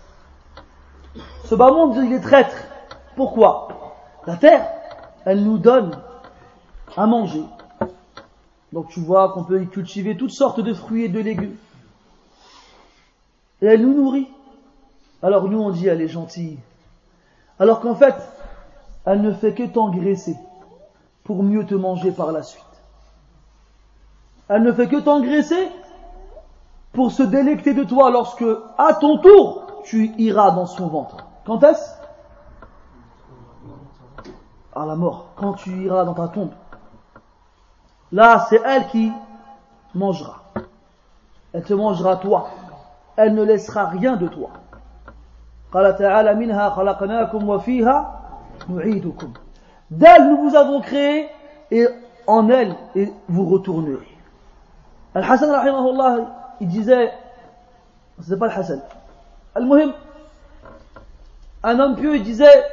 Ce bas monde, il est traître. Pourquoi? La terre, elle nous donne à manger. Donc tu vois qu'on peut y cultiver toutes sortes de fruits et de légumes. Et elle nous nourrit. Alors nous on dit elle est gentille. Alors qu'en fait, elle ne fait que t'engraisser pour mieux te manger par la suite. Elle ne fait que t'engraisser pour se délecter de toi lorsque, à ton tour, tu iras dans son ventre. Quand est-ce? À la mort. Quand tu iras dans ta tombe. Là, c'est elle qui mangera. Elle te mangera toi. Elle ne laissera rien de toi. قال تعالى منها خلقناكم وفيها نعيدكم. D'elle nous vous avons créé et en elle et vous retournerez. Al-Hassan rahimahullah, il disait, c'est pas Al-Hassan. Al-Muhim, un homme pieux, il disait,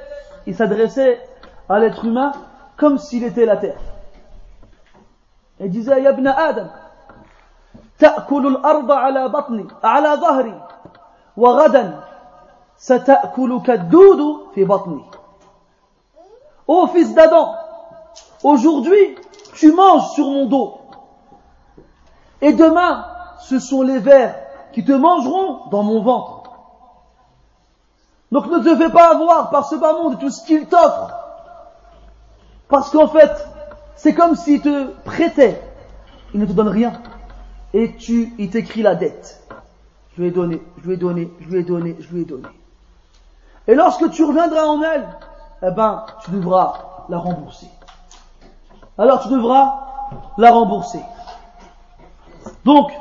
il s'adressait à l'être humain comme s'il était la terre. Il disait, Ya ibn Adam, ta'kulu al-arda ala batni, ala dhahri, wa ghadan, sata'kuluka ad-dudu fi batni. Ô fils d'Adam, aujourd'hui, tu manges sur mon dos. Et demain, ce sont les vers qui te mangeront dans mon ventre. Donc ne te fais pas avoir par ce bas monde tout ce qu'il t'offre. Parce qu'en fait, c'est comme s'il te prêtait. Il ne te donne rien. Et il t'écrit la dette. Je lui ai donné, je lui ai donné, je lui ai donné, je lui ai donné. Et lorsque tu reviendras en elle, eh ben, tu devras la rembourser. Alors tu devras la rembourser. Donc,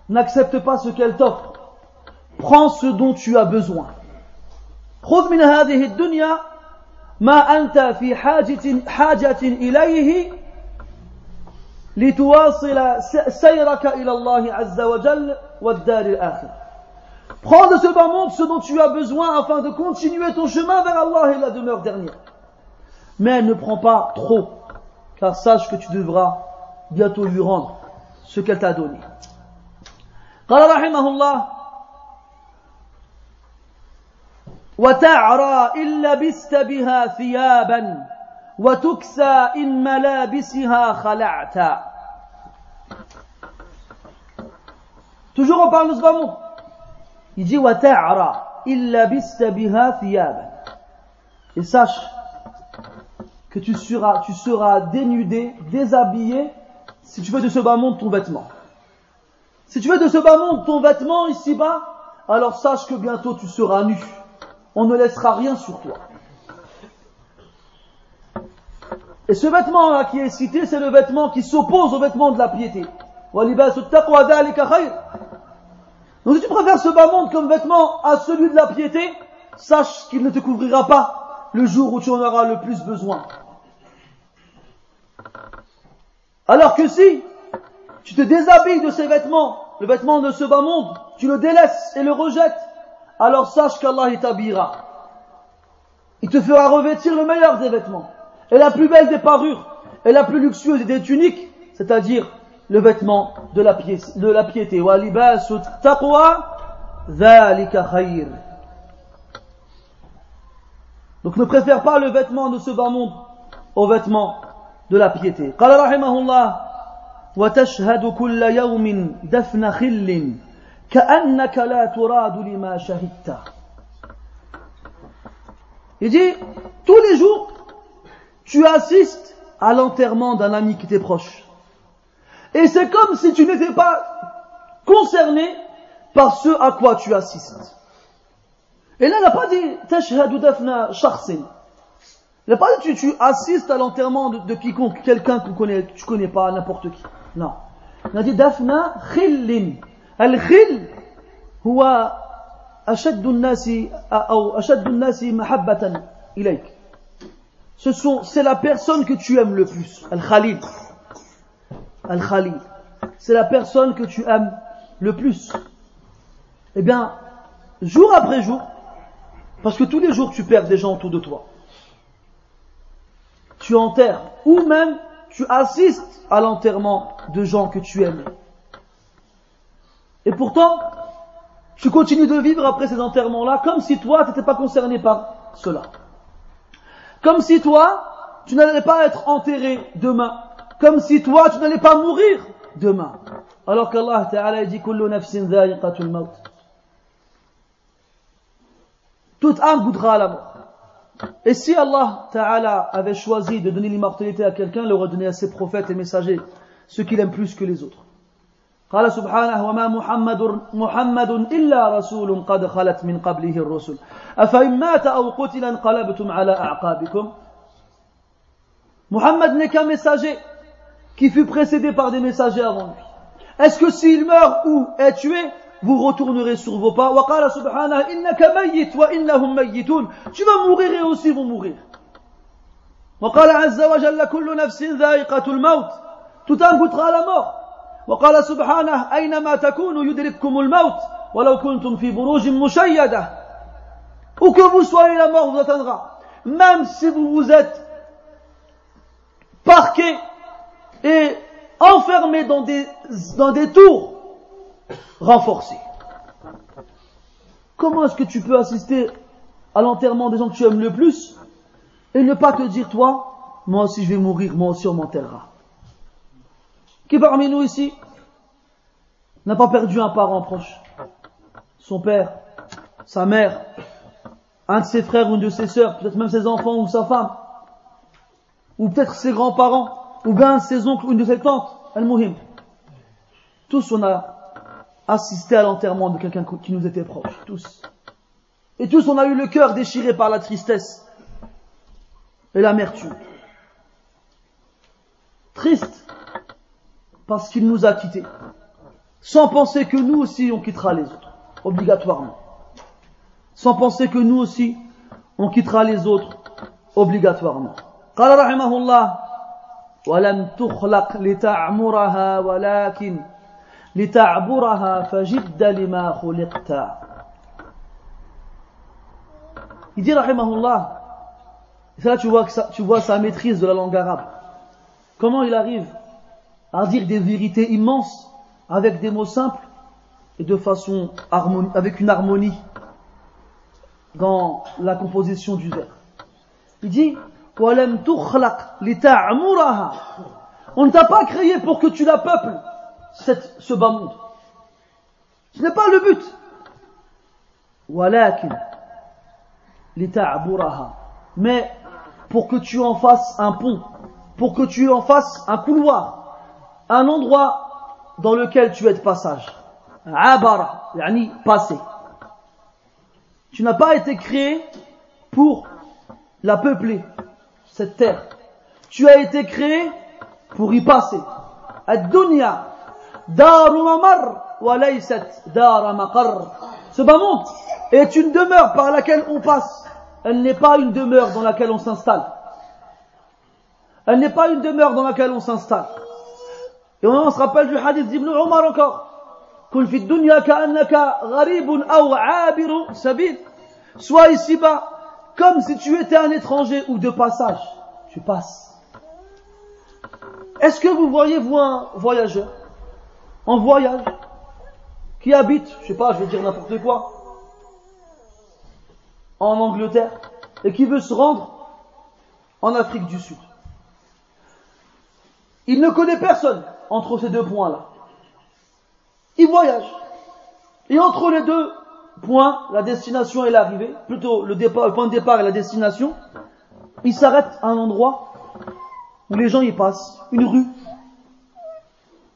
n'accepte pas ce qu'elle t'offre. Prends ce dont tu as besoin. خذ من هذه الدنيا ما أنت في حاجة إليه لتواصل سيرك إلى الله عز وجل والدار الآخرة. Prends de ce bas monde ce dont tu as besoin afin de continuer ton chemin vers Allah et la demeure dernière. Mais ne prends pas trop, car sache que tu devras bientôt lui rendre ce qu'elle t'a donné. قال رحمه الله وتعرى إن لبست بها ثيابا وتكسى إن ملابسها خلعت. Toujours on parle de ce bas monde. Il dit وتعرى إن لبست بها ثيابا. Et sache que tu seras dénudé, déshabillé si tu fais de ce bas monde ton vêtement. Si tu fais de ce bas monde ton vêtement ici-bas, alors sache que bientôt tu seras nu. On ne laissera rien sur toi. Et ce vêtement-là qui est cité, c'est le vêtement qui s'oppose au vêtement de la piété. Donc si tu préfères ce bas monde comme vêtement à celui de la piété, sache qu'il ne te couvrira pas le jour où tu en auras le plus besoin. Alors que si tu te déshabilles de ces vêtements, le vêtement de ce bas monde, tu le délaisses et le rejettes, alors sache qu'Allah t'habillera. Il te fera revêtir le meilleur des vêtements, et la plus belle des parures, et la plus luxueuse des tuniques, c'est-à-dire le vêtement de la piété. Wa libasu taqwa dhalika khayr. Donc ne préfère pas le vêtement de ce bas monde au vêtement de la piété. Qala rahimahullah wa tashhadu kulla yawmin dafna khillin كأنك لا تراد لما شهدت. Il dit, tous les jours, tu assistes à l'enterrement d'un ami qui t'est proche. Et c'est comme si tu n'étais pas concerné par ce à quoi tu assistes. Et là, il n'a pas dit, tashhadu dafna shakhsin. Il n'a pas dit, tu assistes à l'enterrement de quiconque, quelqu'un que tu connais pas, n'importe qui. Non. Il a dit, dafna khillin. الخل هو أشد الناس أو أشد الناس محبة إليك. C'est la personne que tu aimes le plus. Al-Khalil. Al-Khalil. C'est la personne que tu aimes le plus. Eh bien, jour après jour, Parce que tous les jours tu perds des gens autour de toi. Tu enterres, ou même tu assistes à l'enterrement de gens que tu aimes. Et pourtant, tu continues de vivre après ces enterrements-là comme si toi, tu n'étais pas concerné par cela. Comme si toi, tu n'allais pas être enterré demain. Comme si toi, tu n'allais pas mourir demain. Alors qu'Allah Ta'ala dit « Kullu nafsin dha'iqatul maut » Toute âme goûtera à la mort. Et si Allah Ta'ala avait choisi de donner l'immortalité à quelqu'un, il l'aurait donné à ses prophètes et messagers, ceux qu'il aime plus que les autres. قال سبحانه وما محمد إلا رسول قد خلت من قبله الرسل أفإن مات أو قتل انقلبتم على أعقابكم. Muhammad n'est qu'un messager qui fut précédé par des messagers avant lui. Est-ce que s'il meurt ou est tué, vous retournerez sur vos pas? وقال سبحانه إنك ميت وإنهم ميتون. Tu vas mourir et aussi vont mourir. وقال عز وجل كل نفس ذائقة الموت. Tout âme goûtera à la mort. وقال سبحانه أينما تكونوا يدرككم الموت ولو كنتم في بروج مشيدة. Où que vous soyez, la mort vous atteindra. Même si vous vous êtes parqué et enfermé dans des tours renforcées. Comment est-ce que tu peux assister à l'enterrement des gens que tu aimes le plus et ne pas te dire, toi, moi aussi je vais mourir, moi aussi on m'enterrera? Qui parmi nous ici n'a pas perdu un parent proche? Son père, sa mère, un de ses frères ou une de ses sœurs, peut-être même ses enfants ou sa femme, ou peut-être ses grands-parents, ou bien ses oncles ou une de ses tantes. Al-Muhim. Tous on a assisté à l'enterrement de quelqu'un qui nous était proche. Tous. Et tous on a eu le cœur déchiré par la tristesse et l'amertume. Triste parce qu'il nous a quittés, sans penser que nous aussi on quittera les autres, obligatoirement. Sans penser que nous aussi on quittera les autres, obligatoirement. قال رحمه الله ولم تخلق لتعمرها ولكن لتعبرها فجد لما خلقت. Il dit rahimahullah, et là tu vois sa maîtrise de la langue arabe. Comment il arrive à dire des vérités immenses avec des mots simples et de façon avec une harmonie dans la composition du vers. Il dit وَلَمْ تُخْلَقْ لِتَعْمُرَهَا. On ne t'a pas créé pour que tu la peuples, ce bas monde. Ce n'est pas le but. وَلَكِنْ لِتَعْبُرَهَا. Mais pour que tu en fasses un pont, pour que tu en fasses un couloir, un endroit dans lequel tu es de passage. Abara, yani passer. Tu n'as pas été créé pour la peupler, cette terre. Tu as été créé pour y passer. Ad-dunya daru mamar wa laysat dar maqar. Ce bas monde est une demeure par laquelle on passe. Elle n'est pas une demeure dans laquelle on s'installe. Elle n'est pas une demeure dans laquelle on s'installe. Et on se rappelle du hadith d'Ibn Omar encore. Kun fi dunya ka'annaka gharibun aw 'abiru sabil. Sois ici-bas comme si tu étais un étranger ou de passage. Tu passes. Est-ce que vous voyez, vous, un voyageur en voyage qui habite, je sais pas, je vais dire n'importe quoi, en Angleterre et qui veut se rendre en Afrique du Sud? Il ne connaît personne entre ces deux points-là. Il voyage. Et entre les deux points, la destination et l'arrivée, plutôt le point de départ et la destination, il s'arrête à un endroit où les gens y passent, une rue.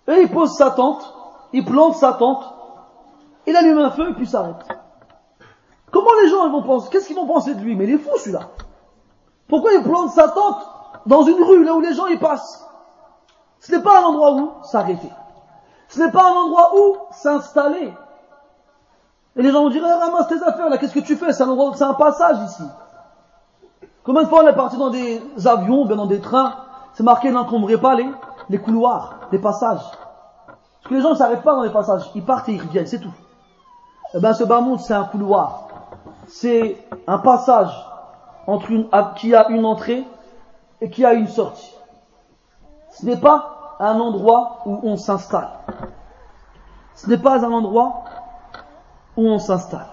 Et il pose sa tente, il plante sa tente, il allume un feu et puis s'arrête. Comment les gens vont penser? Qu'est-ce qu'ils vont penser de lui? Mais il est fou celui-là. Pourquoi il plante sa tente dans une rue, là où les gens y passent? Ce n'est pas un endroit où s'arrêter. Ce n'est pas un endroit où s'installer. Et les gens vont dire, ramasse tes affaires là, qu'est-ce que tu fais? C'est un passage ici. Combien de fois on est parti dans des avions, bien dans des trains, c'est marqué n'encombrez pas les couloirs, les passages. Parce que les gens ne s'arrêtent pas dans les passages, ils partent et ils reviennent, c'est tout. Eh bien ce bas monde c'est un couloir. c'est un passage qui a une entrée et qui a une sortie. Ce n'est pas un endroit où on s'installe. Ce n'est pas un endroit où on s'installe.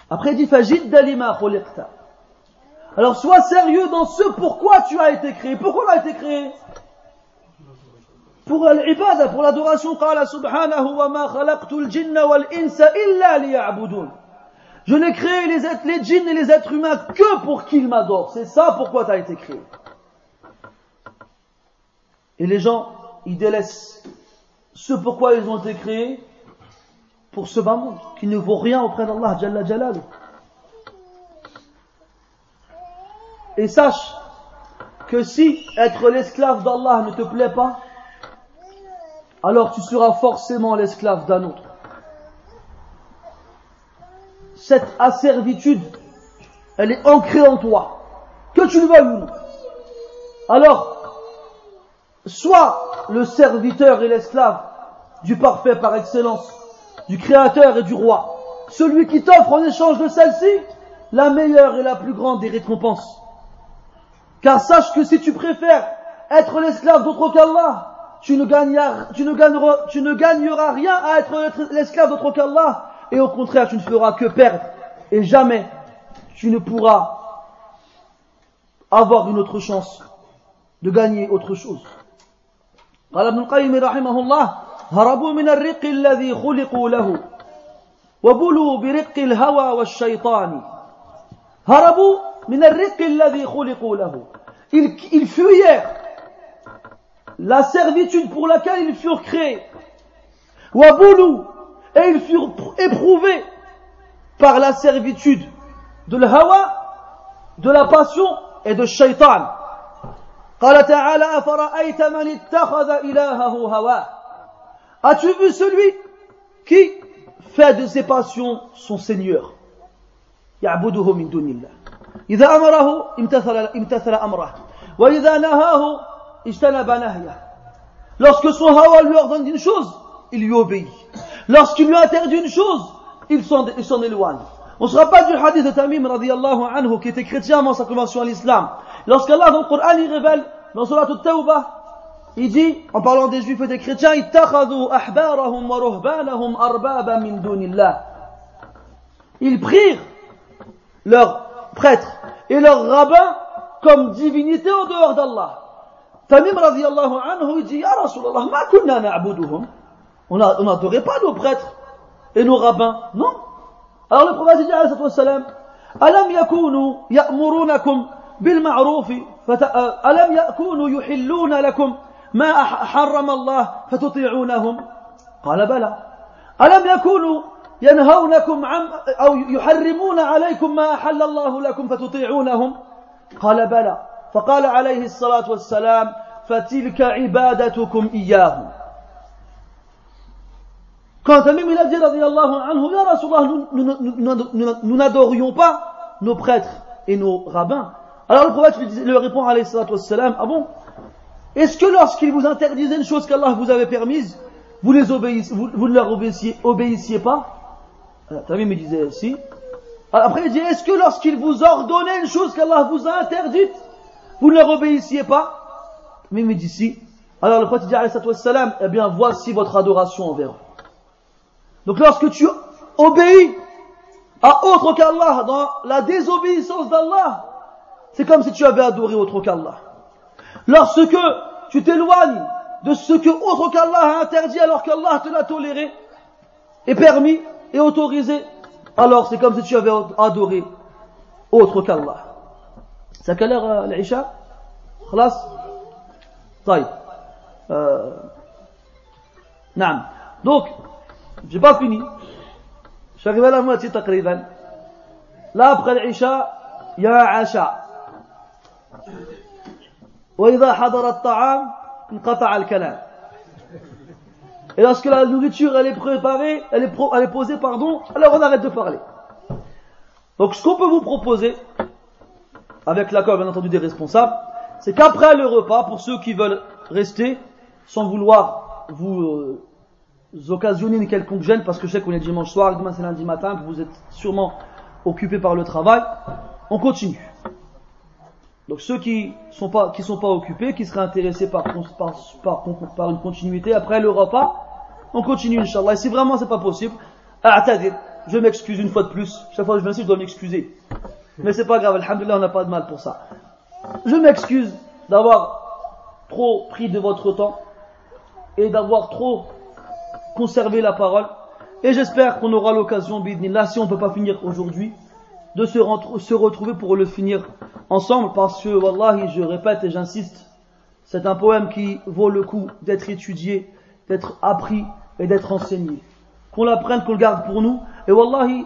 Après il dit fajidda lima khuliqta. Alors sois sérieux dans ce pourquoi tu as été créé. Pourquoi on a été créé? Pour l'ibada, pour l'adoration. Qala subhanahu wa ma khalaqtul jinna wal insa illa liya'budun. Je n'ai créé les djinns et les êtres humains que pour qu'ils m'adorent. C'est ça pourquoi tu as été créé. Et les gens, ils délaissent ce pourquoi ils ont été créés pour ce bas monde, qui ne vaut rien auprès d'Allah Jalla Jalaluh. Et sache que si être l'esclave d'Allah ne te plaît pas, alors tu seras forcément l'esclave d'un autre. Cette asservitude, elle est ancrée en toi, que tu le veuilles ou non. Alors, sois le serviteur et l'esclave du parfait par excellence, du créateur et du roi, celui qui t'offre en échange de celle-ci la meilleure et la plus grande des récompenses. Car sache que si tu préfères être l'esclave d'autre qu'Allah, tu ne gagneras rien à être l'esclave d'autre qu'Allah, et au contraire tu ne feras que perdre, et jamais tu ne pourras avoir une autre chance de gagner autre chose. قال ابن القيم رحمه الله هربوا من الرق الذي خلقوا له وبلوا برق الهوى والشيطان. هربوا من الرق الذي خلقوا له. Ils fuyèrent la servitude pour laquelle ils furent créés. وبلوا, et ils furent éprouvés par la servitude de l'hawa, de la passion et de shaitan. قال تعالى أفرأيت من اتخذ إلهه هواه. As-tu vu celui qui fait de ses passions son Seigneur? يعبده من دون الله. إذا أمره امتثل أمره وإذا نهاه اجتنب نهيه. Lorsque son hawa lui ordonne une chose, il lui obéit. Lorsqu'il lui interdit une chose, il s'en éloigne. On se rappelle du hadith de Tamim radiyallahu anhu qui était chrétien avant sa conversion à l'islam. Lorsqu'Allah dans le Coran il révèle dans Surat At-Tawbah, il dit en parlant des juifs et des chrétiens, ittakhadhu ahbarahum wa ruhbanahum arbaba min dunillah. Ils prirent leurs prêtres et leurs rabbins comme divinité en dehors d'Allah. Tamim radiyallahu anhu il dit ya Rasulallah ma kunna na'buduhum. On n'adorait pas nos prêtres et nos rabbins, non. Alors le prophète dit alayhi wassalam, alam yakunu ya'murunakum bil ma'ruf alam yakunu yuhilluna lakum ma harrama Allah fatuti'unahum. Qala bala. Alam yakunu ينهونكم عن أو يحرمون عليكم ما أحل الله لكم فتطيعونهم. قال بلى. فقال عليه الصلاة والسلام فتلك عبادتكم إياهم. Quand Tamim il a dit radiyallahu anhu, ya Rasulallah, nous n'adorions pas nos prêtres et nos rabbins. Alors le prophète lui répond alayhi salatu wassalam, ah bon, est-ce que lorsqu'il vous interdisait une chose qu'Allah vous avait permise, vous ne leur obéissiez pas? Tamim me disait si. Après il dit, est-ce que lorsqu'il vous ordonnait une chose qu'Allah vous a interdite, vous ne leur obéissiez pas? Tamim me dit si. Alors le prophète dit alayhi salatu wassalam, eh bien voici votre adoration envers eux. Donc lorsque tu obéis à autre qu'Allah dans la désobéissance d'Allah, c'est comme si tu avais adoré autre qu'Allah. Lorsque tu t'éloignes de ce que autre qu'Allah a interdit alors qu'Allah te l'a toléré et permis et autorisé, alors c'est comme si tu avais adoré autre qu'Allah. C'est à quelle heure l'Isha? Khalas? طيب. Naam. Donc, j'ai pas fini. Je suis arrivé à la moitié تقريبا. Là après l'Isha, il y a un Asha. وإذا حضر الطعام انقطع الكلام. Et lorsque la nourriture elle est préparée, elle est posée, pardon, alors on arrête de parler. Donc ce qu'on peut vous proposer, avec l'accord bien entendu des responsables, c'est qu'après le repas, pour ceux qui veulent rester, sans vouloir vous occasionner une quelconque gêne, parce que je sais qu'on est dimanche soir, demain c'est lundi matin, que vous êtes sûrement occupés par le travail, on continue. Donc ceux qui sont pas occupés, qui seraient intéressés par une continuité après le repas, on continue Inch'Allah. Et si vraiment c'est pas possible, je m'excuse une fois de plus. Chaque fois que je viens ici, je dois m'excuser. Mais c'est pas grave, alhamdoulilah, on n'a pas de mal pour ça. Je m'excuse d'avoir trop pris de votre temps et d'avoir trop conservé la parole. Et j'espère qu'on aura l'occasion, bidnillah, si on ne peut pas finir aujourd'hui, de se retrouver pour le finir ensemble, parce que, wallahi, je répète et j'insiste, c'est un poème qui vaut le coup d'être étudié, d'être appris et d'être enseigné. Qu'on l'apprenne, qu'on le garde pour nous. Et wallahi,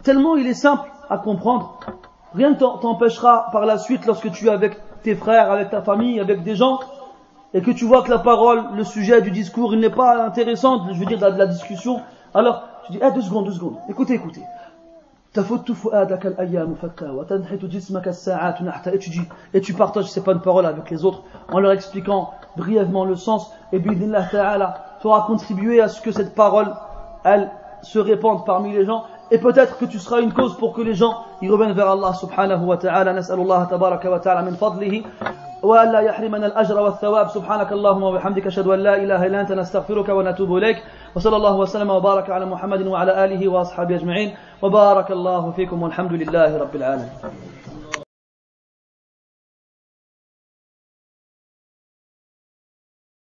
tellement il est simple à comprendre, rien ne t'empêchera par la suite, lorsque tu es avec tes frères, avec ta famille, avec des gens, et que tu vois que la parole, le sujet du discours, il n'est pas intéressant, je veux dire de la discussion, alors tu dis, 2 secondes, écoutez. Et tu partages ces bonnes paroles avec les autres en leur expliquant brièvement le sens, et bi'idhnillah ta'ala tu auras contribué à ce que cette parole elle se répande parmi les gens, et peut-être que tu seras une cause pour que les gens y reviennent vers Allah subhanahu wa ta'ala. Nas'alullah tabaraka wa ta'ala min fadlihi wa alla yahrimana al-ajra wa thawab. Subhanaka Allahumma wa bihamdika ashhadu an la ilaha illa anta nastaghfiruka wa natubu ilayk. Wa sallallahu wa sallama wa baraka ala Muhammadin wa ala alihi wa ashabihi ajma'in. Wa barakallahu fikum walhamdulillahi rabbil alamin.